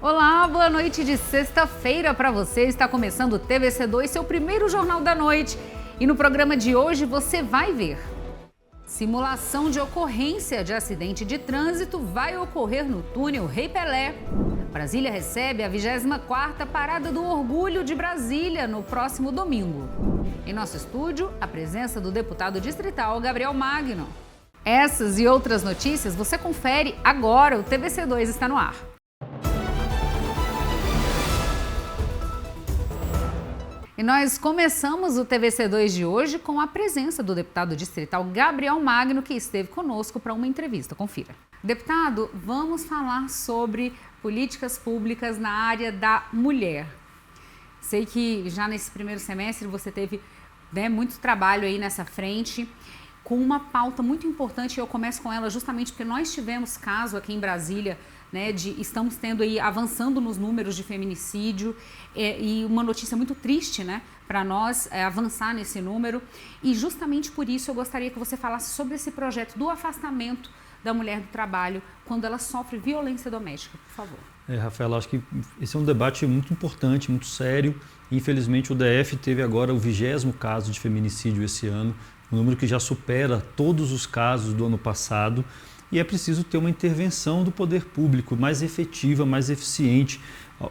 Olá, boa noite de sexta-feira para você. Está começando o TVC2, seu primeiro jornal da noite. E no programa de hoje você vai ver: simulação de ocorrência de acidente de trânsito vai ocorrer no túnel Rei Pelé. Brasília recebe a 24ª Parada do Orgulho de Brasília no próximo domingo. Em nosso estúdio, a presença do deputado distrital Gabriel Magno. Essas e outras notícias você confere agora. O TVC2 está no ar. E nós começamos o TVC2 de hoje com a presença do deputado distrital Gabriel Magno, que esteve conosco para uma entrevista. Confira. Deputado, vamos falar sobre políticas públicas na área da mulher. Sei que já nesse primeiro semestre você teve muito trabalho aí nessa frente, com uma pauta muito importante, e eu começo com ela justamente porque nós tivemos caso aqui em Brasília, estamos tendo aí, avançando nos números de feminicídio, e uma notícia muito triste, para nós avançar nesse número, e justamente por isso eu gostaria que você falasse sobre esse projeto do afastamento da mulher do trabalho quando ela sofre violência doméstica, por favor. Rafaela, acho que esse é um debate muito importante, muito sério. Infelizmente o DF teve agora o 20º caso de feminicídio esse ano, um número que já supera todos os casos do ano passado, e é preciso ter uma intervenção do poder público mais efetiva, mais eficiente,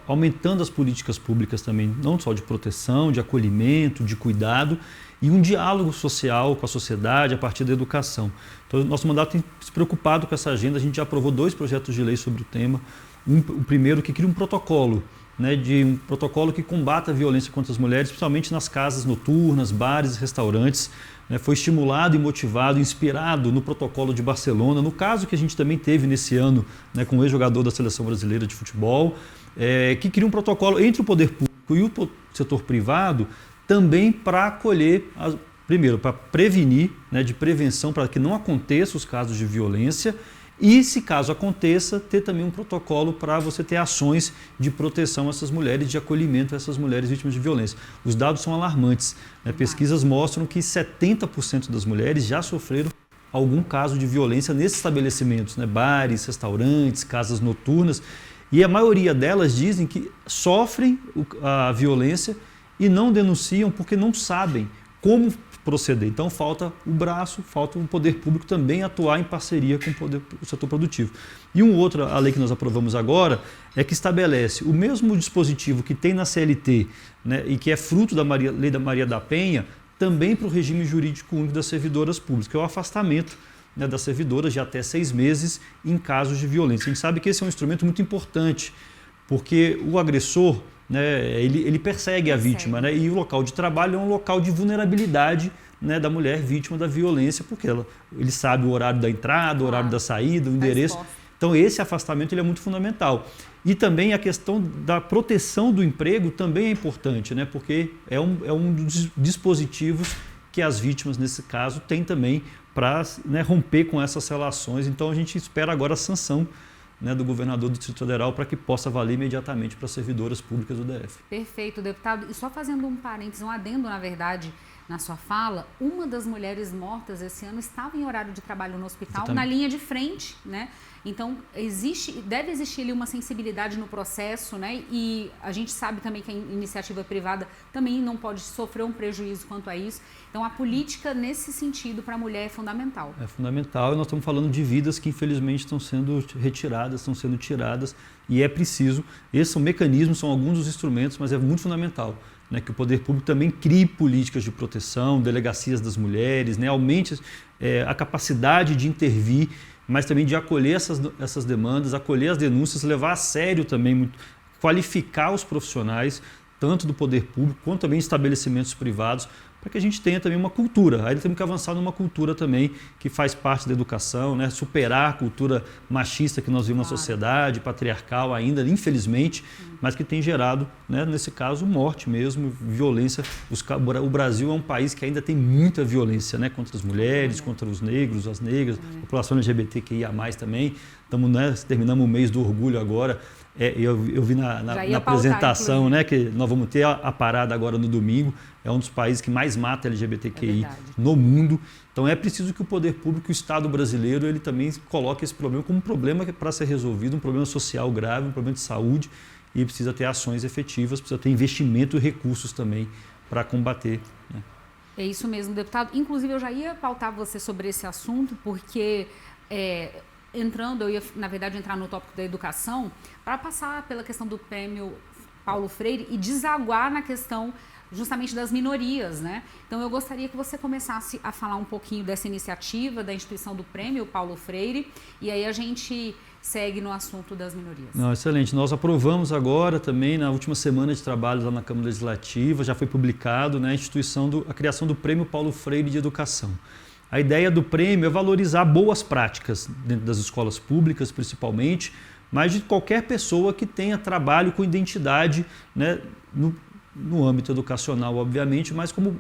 aumentando as políticas públicas também, não só de proteção, de acolhimento, de cuidado, e um diálogo social com a sociedade a partir da educação. Então, nosso mandato tem se preocupado com essa agenda. A gente já aprovou 2 projetos de lei sobre o tema. O primeiro que cria um protocolo, um protocolo que combata a violência contra as mulheres, principalmente nas casas noturnas, bares, restaurantes. Foi estimulado e motivado, inspirado no protocolo de Barcelona, no caso que a gente também teve nesse ano, com o ex-jogador da Seleção Brasileira de Futebol, que cria um protocolo entre o poder público e o setor privado, também para acolher, primeiro, para prevenir, de prevenção, para que não aconteçam os casos de violência, e, se caso aconteça, ter também um protocolo para você ter ações de proteção a essas mulheres, de acolhimento a essas mulheres vítimas de violência. Os dados são alarmantes. Pesquisas mostram que 70% das mulheres já sofreram algum caso de violência nesses estabelecimentos, bares, restaurantes, casas noturnas, e a maioria delas dizem que sofrem a violência e não denunciam porque não sabem como proceder. Então falta o braço, falta o poder público também atuar em parceria com o setor produtivo. E a lei que nós aprovamos agora é que estabelece o mesmo dispositivo que tem na CLT, e que é fruto da Lei da Maria da Penha, também para o regime jurídico único das servidoras públicas, que é o afastamento das servidoras de até 6 meses em casos de violência. A gente sabe que esse é um instrumento muito importante, porque o agressor, ele persegue a vítima, e o local de trabalho é um local de vulnerabilidade, da mulher vítima da violência, porque ele sabe o horário da entrada, o horário da saída, o endereço. Então esse afastamento ele é muito fundamental. E também a questão da proteção do emprego também é importante, porque é um dos dispositivos que as vítimas, nesse caso, têm também para romper com essas relações. Então a gente espera agora a sanção do governador do Distrito Federal para que possa valer imediatamente para as servidoras públicas do DF. Perfeito, deputado. E só fazendo um parênteses, um adendo, na verdade, na sua fala, uma das mulheres mortas esse ano estava em horário de trabalho no hospital, na linha de frente, Então, deve existir ali uma sensibilidade no processo, E a gente sabe também que a iniciativa privada também não pode sofrer um prejuízo quanto a isso. Então, a política nesse sentido para a mulher é fundamental. É fundamental, e nós estamos falando de vidas que infelizmente estão sendo retiradas, estão sendo tiradas, e é preciso. Esses são mecanismos, são alguns dos instrumentos, mas é muito fundamental que o poder público também crie políticas de proteção, delegacias das mulheres, aumente a capacidade de intervir, mas também de acolher essas demandas, acolher as denúncias, levar a sério também, qualificar os profissionais, tanto do poder público quanto também estabelecimentos privados, para que a gente tenha também uma cultura. Aí temos que avançar numa cultura também que faz parte da educação, superar a cultura machista que nós vivemos na sociedade, patriarcal ainda, infelizmente, mas que tem gerado, nesse caso, morte mesmo, violência. O Brasil é um país que ainda tem muita violência, contra as mulheres, contra os negros, as negras, a população LGBTQIA+, também. Terminamos o mês do orgulho agora. Eu vi na apresentação, né, que nós vamos ter a parada agora no domingo. É um dos países que mais mata LGBTQI no mundo. Então é preciso que o poder público, o Estado brasileiro, ele também coloque esse problema como um problema para ser resolvido, um problema social grave, um problema de saúde, e precisa ter ações efetivas, precisa ter investimento e recursos também para combater, né? É isso mesmo, deputado. Inclusive, eu já ia pautar você sobre esse assunto, porque eu ia, na verdade, entrar no tópico da educação para passar pela questão do prêmio Paulo Freire e desaguar na questão justamente das minorias, né? Então, eu gostaria que você começasse a falar um pouquinho dessa iniciativa da instituição do prêmio Paulo Freire, e aí a gente segue no assunto das minorias. Não, excelente. Nós aprovamos agora também, na última semana de trabalho lá na Câmara Legislativa, já foi publicado, né, a criação do Prêmio Paulo Freire de Educação. A ideia do prêmio é valorizar boas práticas dentro das escolas públicas, principalmente, mas de qualquer pessoa que tenha trabalho com identidade, né, no âmbito educacional, obviamente, mas como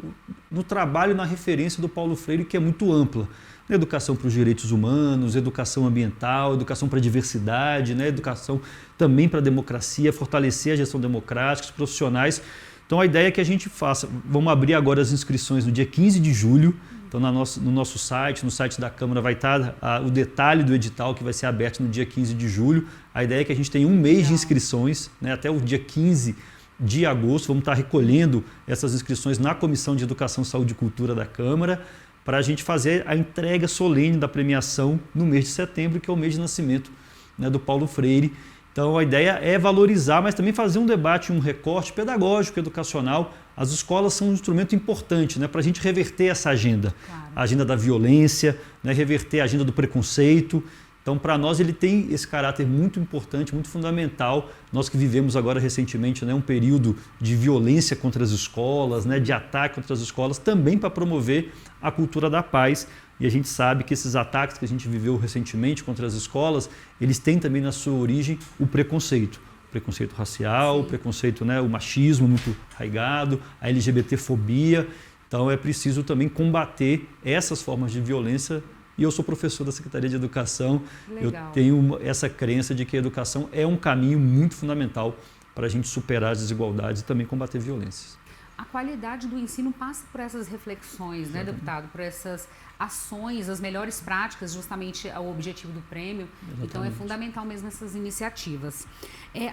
no trabalho na referência do Paulo Freire, que é muito ampla. Educação para os direitos humanos, educação ambiental, educação para a diversidade, né? Educação também para a democracia, fortalecer a gestão democrática, os profissionais. Então a ideia é que a gente faça, vamos abrir agora as inscrições no dia 15 de julho, então no nosso site, no site da Câmara vai estar o detalhe do edital que vai ser aberto no dia 15 de julho. A ideia é que a gente tenha um mês de inscrições, né? Até o dia 15 de agosto, vamos estar recolhendo essas inscrições na Comissão de Educação, Saúde e Cultura da Câmara, para a gente fazer a entrega solene da premiação no mês de setembro, que é o mês de nascimento, né, do Paulo Freire. Então a ideia é valorizar, mas também fazer um debate, um recorte pedagógico, educacional. As escolas são um instrumento importante, né, para a gente reverter essa agenda, claro. A agenda da violência, né, reverter a agenda do preconceito. Então, para nós, ele tem esse caráter muito importante, muito fundamental. Nós que vivemos agora recentemente, né, um período de violência contra as escolas, né, de ataque contra as escolas, também para promover a cultura da paz. E a gente sabe que esses ataques que a gente viveu recentemente contra as escolas, eles têm também na sua origem o preconceito. O preconceito racial, o preconceito, né, o machismo muito arraigado, a LGBTfobia. Então, é preciso também combater essas formas de violência. E eu sou professor da Secretaria de Educação. Legal. Eu tenho essa crença de que a educação é um caminho muito fundamental para a gente superar as desigualdades e também combater violências. A qualidade do ensino passa por essas reflexões, né, deputado? Por essas ações, as melhores práticas, justamente o objetivo do prêmio. Exatamente. Então é fundamental mesmo essas iniciativas.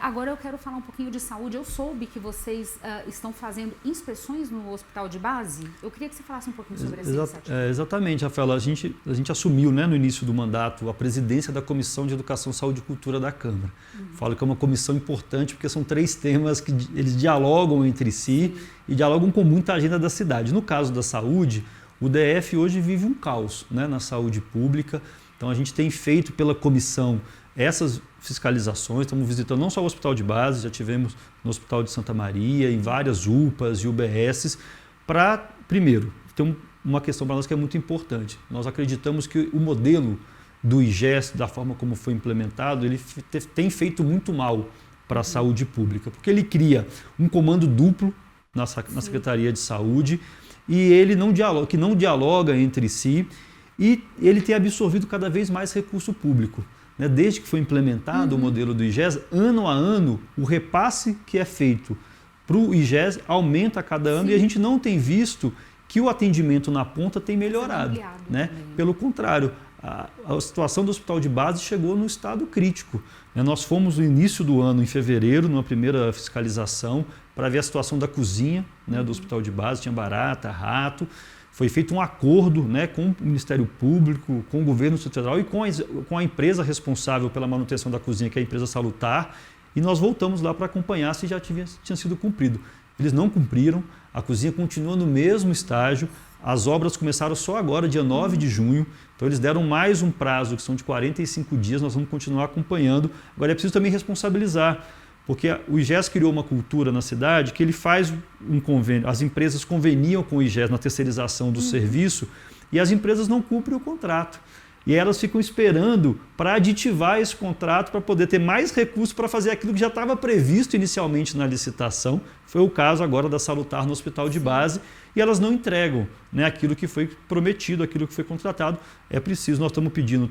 Agora eu quero falar um pouquinho de saúde. Eu soube que vocês estão fazendo inspeções no hospital de base. Eu queria que você falasse um pouquinho sobre essa iniciativa. Exatamente, Rafaela. A gente assumiu, né, no início do mandato a presidência da Comissão de Educação, Saúde e Cultura da Câmara. Falo que é uma comissão importante porque são 3 temas que eles dialogam entre si e dialogam com muita agenda da cidade. No caso da saúde, o DF hoje vive um caos, né, na saúde pública. Então a gente tem feito pela comissão essas fiscalizações, estamos visitando não só o hospital de base, já tivemos no Hospital de Santa Maria, em várias UPAs e UBSs, para, primeiro, ter uma questão para nós que é muito importante. Nós acreditamos que o modelo do IGES, da forma como foi implementado, ele tem feito muito mal para a saúde pública, porque ele cria um comando duplo na Secretaria de Saúde, e ele que não dialoga entre si, e ele tem absorvido cada vez mais recurso público. Né? Desde que foi implementado o modelo do IGES, ano a ano, o repasse que é feito para o IGES aumenta a cada ano. Sim. E a gente não tem visto que o atendimento na ponta tem melhorado. Né? Pelo contrário, a situação do hospital de base chegou no estado crítico. Nós fomos no início do ano, em fevereiro, numa primeira fiscalização, para ver a situação da cozinha, né, do hospital de base, tinha barata, rato. Foi feito um acordo, né, com o Ministério Público, com o governo federal e com a empresa responsável pela manutenção da cozinha, que é a empresa Salutar, e nós voltamos lá para acompanhar se já tinha sido cumprido. Eles não cumpriram, a cozinha continua no mesmo estágio, as obras começaram só agora, dia 9 de junho, então eles deram mais um prazo, que são de 45 dias, nós vamos continuar acompanhando. Agora é preciso também responsabilizar, porque o IGES criou uma cultura na cidade que ele faz um convênio, as empresas conveniam com o IGES na terceirização do serviço e as empresas não cumprem o contrato. E elas ficam esperando para aditivar esse contrato para poder ter mais recursos para fazer aquilo que já estava previsto inicialmente na licitação. Foi o caso agora da Salutar no hospital de base e elas não entregam, né, aquilo que foi prometido, aquilo que foi contratado. É preciso, nós estamos pedindo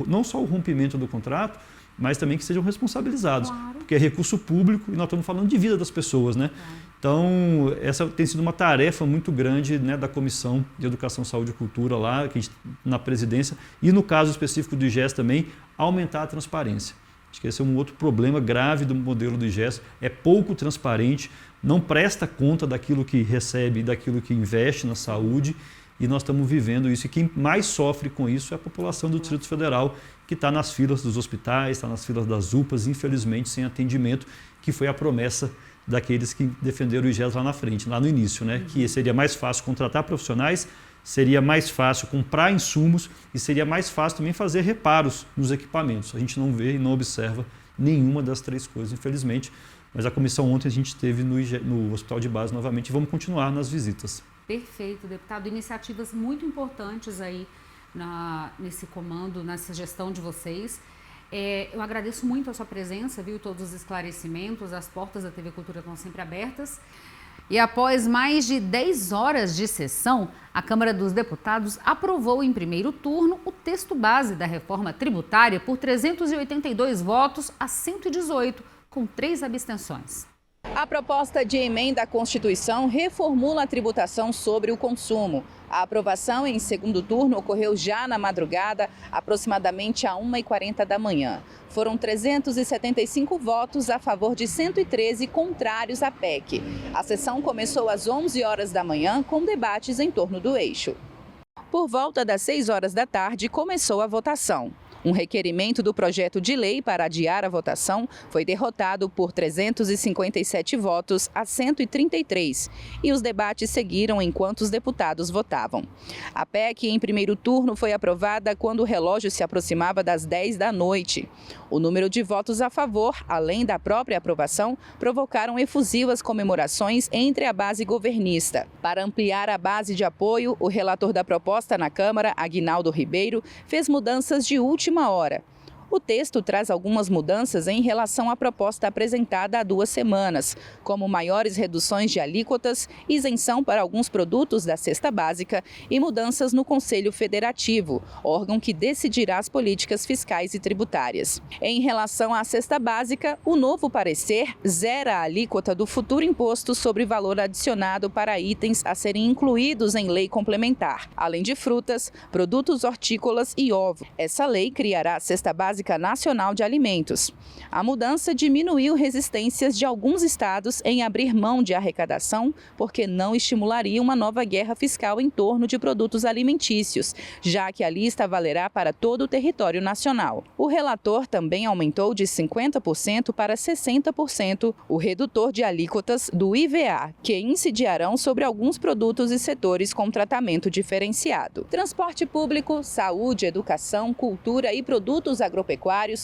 não só o rompimento do contrato, mas também que sejam responsabilizados, Claro. porque é recurso público e nós estamos falando de vida das pessoas, né? Então, essa tem sido uma tarefa muito grande, né, da Comissão de Educação, Saúde e Cultura lá, que a gente, na presidência, e no caso específico do IGES também, aumentar a transparência. Acho que esse é um outro problema grave do modelo do IGES, é pouco transparente, não presta conta daquilo que recebe e daquilo que investe na saúde, e nós estamos vivendo isso. E quem mais sofre com isso é a população do Distrito Federal, que está nas filas dos hospitais, está nas filas das UPAs, infelizmente sem atendimento, que foi a promessa daqueles que defenderam o IGES lá na frente, lá no início, né? Que seria mais fácil contratar profissionais, seria mais fácil comprar insumos e seria mais fácil também fazer reparos nos equipamentos. A gente não vê e não observa nenhuma das três coisas, infelizmente. Mas a comissão ontem a gente esteve no Hospital de Base novamente e vamos continuar nas visitas. Perfeito, deputado. Iniciativas muito importantes aí nesse comando, nessa gestão de vocês. Eu agradeço muito a sua presença, viu? Todos os esclarecimentos, as portas da TV Cultura estão sempre abertas. E após mais de 10 horas de sessão, a Câmara dos Deputados aprovou em primeiro turno o texto base da reforma tributária por 382 votos a 118, com 3 abstenções. A proposta de emenda à Constituição reformula a tributação sobre o consumo. A aprovação em segundo turno ocorreu já na madrugada, aproximadamente às 1h40 da manhã. Foram 375 votos a favor de 113 contrários à PEC. A sessão começou às 11 horas da manhã, com debates em torno do eixo. Por volta das 6 horas da tarde, começou a votação. Um requerimento do projeto de lei para adiar a votação foi derrotado por 357 votos a 133 e os debates seguiram enquanto os deputados votavam. A PEC em primeiro turno foi aprovada quando o relógio se aproximava das 10 da noite. O número de votos a favor, além da própria aprovação, provocaram efusivas comemorações entre a base governista. Para ampliar a base de apoio, o relator da proposta na Câmara, Aguinaldo Ribeiro, fez mudanças de última hora. O texto traz algumas mudanças em relação à proposta apresentada há 2 semanas, como maiores reduções de alíquotas, isenção para alguns produtos da cesta básica e mudanças no Conselho Federativo, órgão que decidirá as políticas fiscais e tributárias. Em relação à cesta básica, o novo parecer zera a alíquota do futuro imposto sobre valor adicionado para itens a serem incluídos em lei complementar, além de frutas, produtos hortícolas e ovos. Essa lei criará a cesta básica nacional de alimentos. A mudança diminuiu resistências de alguns estados em abrir mão de arrecadação, porque não estimularia uma nova guerra fiscal em torno de produtos alimentícios, já que a lista valerá para todo o território nacional. O relator também aumentou de 50% para 60% o redutor de alíquotas do IVA, que incidirão sobre alguns produtos e setores com tratamento diferenciado. Transporte público, saúde, educação, cultura e produtos agropecuários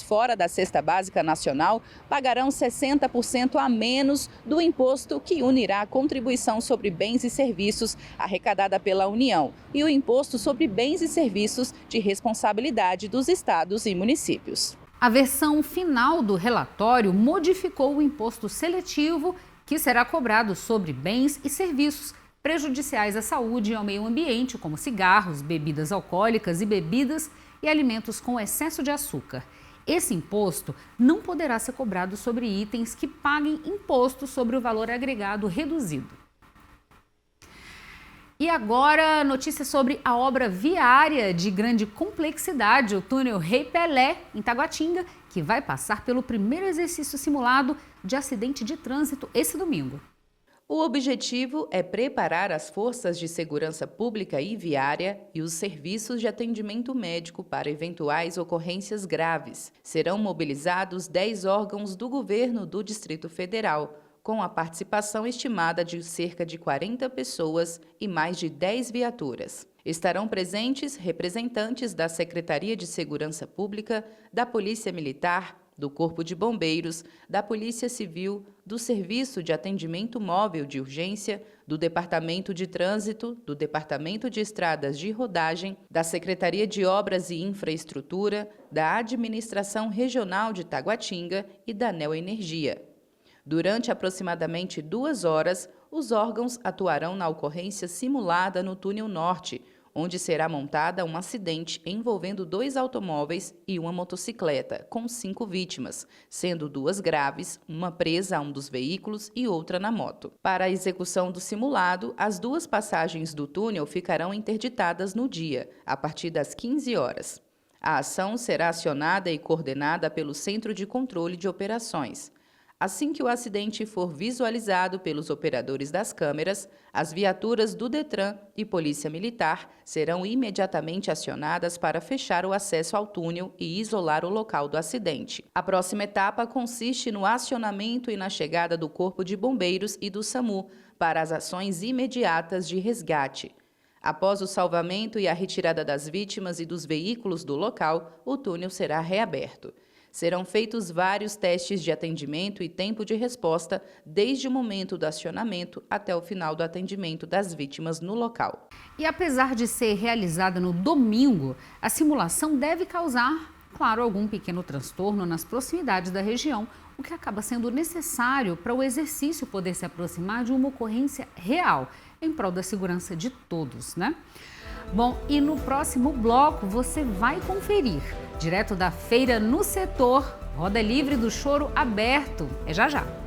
fora da cesta básica nacional pagarão 60% a menos do imposto que unirá a contribuição sobre bens e serviços arrecadada pela União e o imposto sobre bens e serviços de responsabilidade dos estados e municípios. A versão final do relatório modificou o imposto seletivo que será cobrado sobre bens e serviços prejudiciais à saúde e ao meio ambiente, como cigarros, bebidas alcoólicas e bebidas e alimentos com excesso de açúcar. Esse imposto não poderá ser cobrado sobre itens que paguem imposto sobre o valor agregado reduzido. E agora, notícia sobre a obra viária de grande complexidade, o túnel Rei Pelé, em Taguatinga, que vai passar pelo primeiro exercício simulado de acidente de trânsito esse domingo. O objetivo é preparar as forças de segurança pública e viária e os serviços de atendimento médico para eventuais ocorrências graves. Serão mobilizados 10 órgãos do governo do Distrito Federal, com a participação estimada de cerca de 40 pessoas e mais de 10 viaturas. Estarão presentes representantes da Secretaria de Segurança Pública, da Polícia Militar, do Corpo de Bombeiros, da Polícia Civil, do Serviço de Atendimento Móvel de Urgência, do Departamento de Trânsito, do Departamento de Estradas de Rodagem, da Secretaria de Obras e Infraestrutura, da Administração Regional de Taguatinga e da Neoenergia. Durante aproximadamente 2 horas, os órgãos atuarão na ocorrência simulada no Túnel Norte, onde será montada um acidente envolvendo 2 automóveis e uma motocicleta, com 5 vítimas, sendo 2 graves, uma presa a um dos veículos e outra na moto. Para a execução do simulado, as 2 passagens do túnel ficarão interditadas no dia, a partir das 15 horas. A ação será acionada e coordenada pelo Centro de Controle de Operações. Assim que o acidente for visualizado pelos operadores das câmeras, as viaturas do Detran e Polícia Militar serão imediatamente acionadas para fechar o acesso ao túnel e isolar o local do acidente. A próxima etapa consiste no acionamento e na chegada do Corpo de Bombeiros e do SAMU para as ações imediatas de resgate. Após o salvamento e a retirada das vítimas e dos veículos do local, o túnel será reaberto. Serão feitos vários testes de atendimento e tempo de resposta, desde o momento do acionamento até o final do atendimento das vítimas no local. E apesar de ser realizada no domingo, a simulação deve causar, claro, algum pequeno transtorno nas proximidades da região, o que acaba sendo necessário para o exercício poder se aproximar de uma ocorrência real, em prol da segurança de todos, né? Bom, e no próximo bloco você vai conferir, direto da feira no setor, Roda Livre do Choro aberto. É já já.